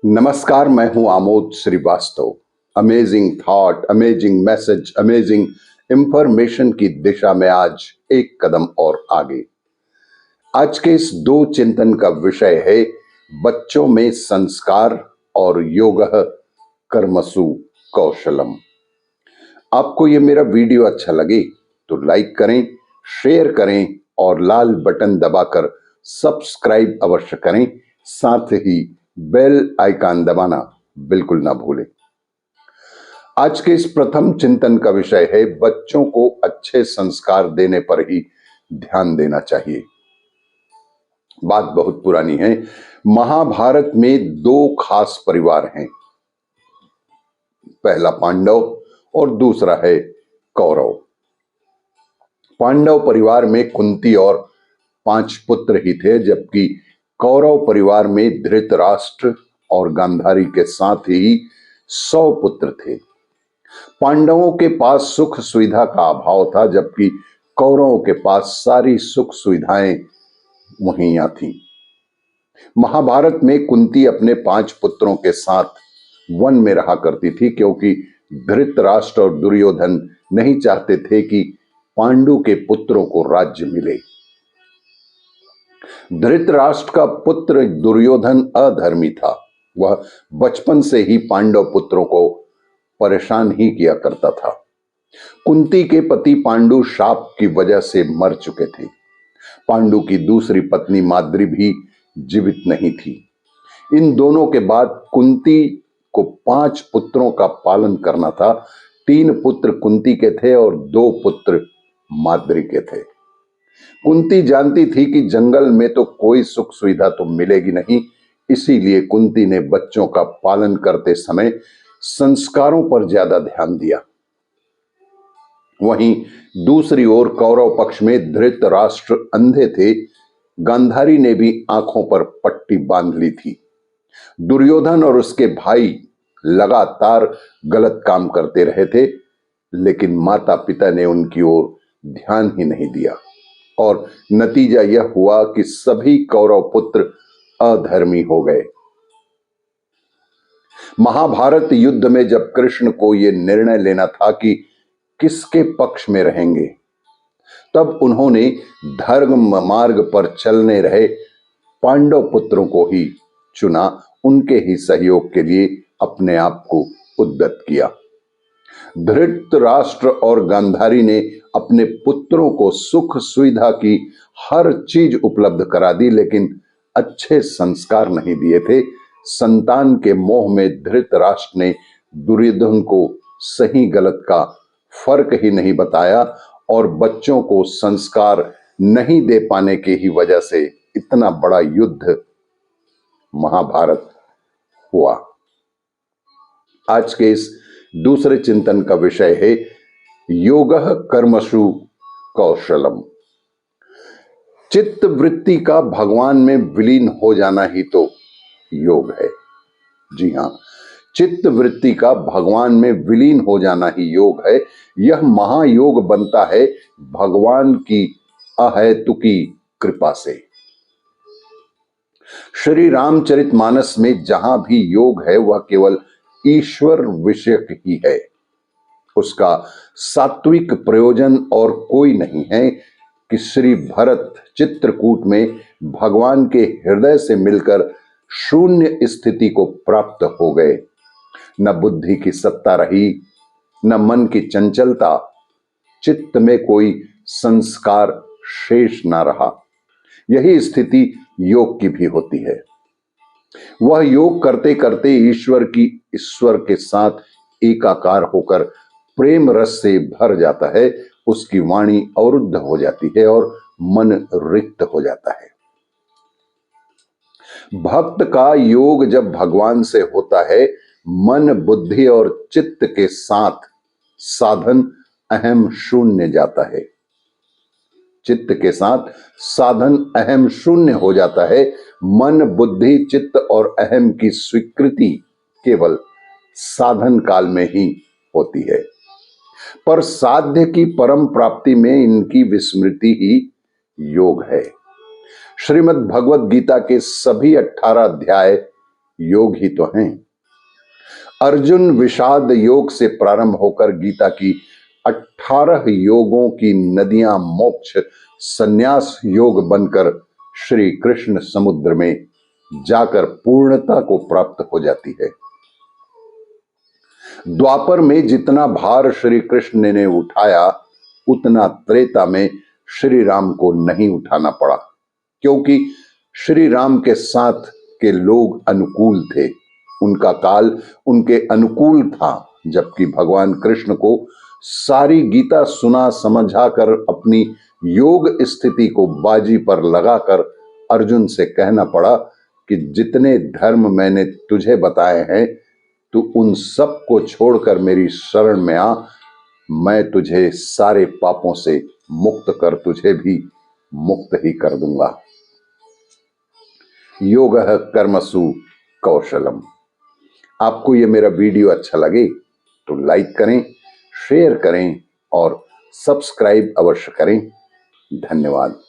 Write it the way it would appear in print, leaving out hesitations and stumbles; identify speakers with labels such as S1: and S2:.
S1: नमस्कार, मैं हूं Amod Srivastava. Amazing thought, amazing message, amazing information की दिशा में आज एक कदम और आगे। आज के इस दो चिंतन का विषय है बच्चों में संस्कार और योगः कर्मसु कौशलम। आपको ये मेरा वीडियो अच्छा लगे तो लाइक करें, शेयर करें और लाल बटन दबाकर सब्सक्राइब अवश्य करें। साथ ही बेल आइकन दबाना बिल्कुल ना भूलें। आज के इस प्रथम चिंतन का विषय है बच्चों को अच्छे संस्कार देने पर ही ध्यान देना चाहिए। बात बहुत पुरानी है। महाभारत में दो खास परिवार हैं, पहला पांडव और दूसरा है कौरव। पांडव परिवार में कुंती और 5 पुत्र ही थे, जबकि कौरव परिवार में धृतराष्ट्र और गांधारी के साथ ही 100 पुत्र थे। पांडवों के पास सुख सुविधा का अभाव था, जबकि कौरवों के पास सारी सुख सुविधाएं मुहैया थीं। महाभारत में कुंती अपने 5 पुत्रों के साथ वन में रहा करती थी, क्योंकि धृतराष्ट्र और दुर्योधन नहीं चाहते थे कि पांडु के पुत्रों को राज्य मिले। धृतराष्ट्र का पुत्र दुर्योधन अधर्मी था। वह बचपन से ही पांडव पुत्रों को परेशान ही किया करता था। कुंती के पति पांडु शाप की वजह से मर चुके थे। पांडु की दूसरी पत्नी माद्री भी जीवित नहीं थी। इन दोनों के बाद कुंती को 5 पुत्रों का पालन करना था। 3 पुत्र कुंती के थे और 2 पुत्र माद्री के थे। कुंती जानती थी कि जंगल में तो कोई सुख सुविधा तो मिलेगी नहीं, इसीलिए कुंती ने बच्चों का पालन करते समय संस्कारों पर ज्यादा ध्यान दिया। वहीं दूसरी ओर कौरव पक्ष में धृतराष्ट्र अंधे थे। गांधारी ने भी आंखों पर पट्टी बांध ली थी। दुर्योधन और उसके भाई लगातार गलत काम करते रहे थे, लेकिन माता पिता ने उनकी ओर ध्यान ही नहीं दिया और नतीजा यह हुआ कि सभी कौरव पुत्र अधर्मी हो गए। महाभारत युद्ध में जब कृष्ण को यह निर्णय लेना था कि किसके पक्ष में रहेंगे, तब उन्होंने धर्म मार्ग पर चलने रहे पांडव पुत्रों को ही चुना। उनके ही सहयोग के लिए अपने आप को उद्यत किया। धृतराष्ट्र और गांधारी ने अपने पुत्रों को सुख सुविधा की हर चीज उपलब्ध करा दी, लेकिन अच्छे संस्कार नहीं दिए थे। संतान के मोह में धृतराष्ट्र ने दुर्योधन को सही गलत का फर्क ही नहीं बताया और बच्चों को संस्कार नहीं दे पाने की ही वजह से इतना बड़ा युद्ध महाभारत हुआ। आज के इस दूसरे चिंतन का विषय है योगः कर्मसु कौशलम। चित्त वृत्ति का भगवान में विलीन हो जाना ही तो योग है। जी हां, चित्त वृत्ति का भगवान में विलीन हो जाना ही योग है। यह महायोग बनता है भगवान की अहेतुकी कृपा से। श्री रामचरितमानस में जहां भी योग है वह केवल ईश्वर विषयक ही है। उसका सात्विक प्रयोजन और कोई नहीं है कि श्री भरत चित्रकूट में भगवान के हृदय से मिलकर शून्य स्थिति को प्राप्त हो गए। न बुद्धि की सत्ता रही, न मन की चंचलता, चित्त में कोई संस्कार शेष न रहा। यही स्थिति योग की भी होती है। वह योग करते करते ईश्वर के साथ एकाकार होकर प्रेम रस से भर जाता है। उसकी वाणी अवरुद्ध हो जाती है और मन रिक्त हो जाता है। भक्त का योग जब भगवान से होता है, मन बुद्धि और चित्त के साथ साधन अहम शून्य जाता है। चित्त के साथ साधन अहम शून्य हो जाता है। मन बुद्धि चित्त और अहम की स्वीकृति केवल साधन काल में ही होती है, पर साध्य की परम प्राप्ति में इनकी विस्मृति ही योग है। श्रीमद् भगवद गीता के सभी 18 अध्याय योग ही तो हैं। अर्जुन विषाद योग से प्रारंभ होकर गीता की 18 योगों की नदियां मोक्ष संन्यास योग बनकर श्री कृष्ण समुद्र में जाकर पूर्णता को प्राप्त हो जाती है। द्वापर में जितना भार श्री कृष्ण ने उठाया उतना त्रेता में श्री राम को नहीं उठाना पड़ा, क्योंकि श्री राम के साथ के लोग अनुकूल थे, उनका काल उनके अनुकूल था। जबकि भगवान कृष्ण को सारी गीता सुना समझाकर अपनी योग स्थिति को बाजी पर लगाकर अर्जुन से कहना पड़ा कि जितने धर्म मैंने तुझे बताए हैं तू उन सब को छोड़कर मेरी शरण में आ, मैं तुझे सारे पापों से मुक्त कर तुझे भी मुक्त ही कर दूंगा। योगः कर्मसु कौशलम। आपको ये मेरा वीडियो अच्छा लगे तो लाइक करें, शेयर करें और सब्सक्राइब अवश्य करें। धन्यवाद।